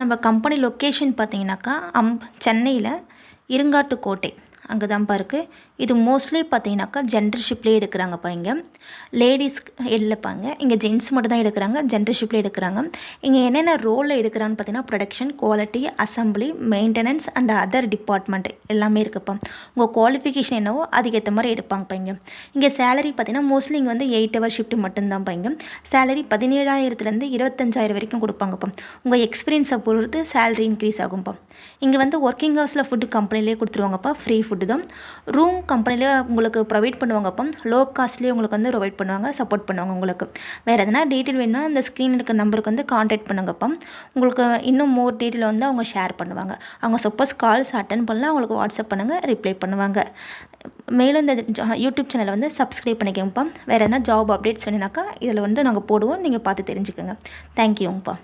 நம்ம company location பார்த்தீங்கன்னாக்கா, சென்னையில இருங்காட்டுக்கோட்டை அங்கே தான்ப்பா இருக்குது. இது மோஸ்ட்லி பார்த்தீங்கன்னாக்கா ஜென்டர்ஷிப்லேயே எடுக்கிறாங்கப்பா இங்கே. லேடீஸ்க்கு இல்லைப்பாங்க, இங்கே ஜென்ட்ஸ் மட்டும் தான் எடுக்கிறாங்க, ஜென்டர்ஷிப்லேயே எடுக்கிறாங்க. இங்கே என்னென்ன ரோலில் எடுக்கிறான்னு பார்த்தீங்கன்னா, production, quality, assembly, maintenance and other department எல்லாமே இருக்குப்பா. உங்கள் குவாலிஃபிகேஷன் என்னவோ அதுக்கேற்ற மாதிரி எடுப்பாங்கப்பா இங்கே. இங்கே சேலரி பார்த்தீங்கன்னா மோஸ்ட்லி இங்கே வந்து 8 ஹவர் ஷிஃப்ட் மட்டும்தான்ப்பா இங்கே. சேலரி 17,000 25,000 வரைக்கும் கொடுப்பாங்கப்பா. உங்கள் எக்ஸ்பீரியன்ஸை பொறுத்து சேலரி இன்க்ரீஸ் ஆகும்ப்பா. இங்கே வந்து ஒர்க்கிங் ஹவர்ஸில் ஃபுட்டு கம்பெனிலே கொடுத்துருவாங்கப்பா, ஃப்ரீ ஃபுட்டு தான். ரூம் கம்பெனிலே உங்களுக்கு ப்ரொவைட் பண்ணுவாங்கப்பா. லோ காஸ்ட்லேயே உங்களுக்கு வந்து ப்ரொவைட் பண்ணுவாங்க, சப்போர்ட் பண்ணுவாங்க உங்களுக்கு. வேறு எதனா டீட்டெயில் வேணும்னா இந்த ஸ்க்ரீனில் இருக்க நம்பருக்கு வந்து கான்டாக்ட் பண்ணுங்கப்பா. உங்களுக்கு இன்னும் மோர் டீட்டெயில் வந்து அவங்க ஷேர் பண்ணுவாங்க. அவங்க சப்போஸ் கால்ஸ் அட்டன் பண்ணலாம், அவங்களுக்கு வாட்ஸ்அப் பண்ணுங்கள், ரிப்ளை பண்ணுவாங்க. மேலும் இந்த யூடியூப் சேனலை வந்து சப்ஸ்கிரைப் பண்ணிக்கோங்கப்பா. வேறு எதனா ஜாப் அப்டேட்ஸ் வேணுனாக்கா இதில் வந்து நாங்கள் போடுவோம், நீங்கள் பார்த்து தெரிஞ்சுக்கோங்க. தேங்க்யூங்கப்பா.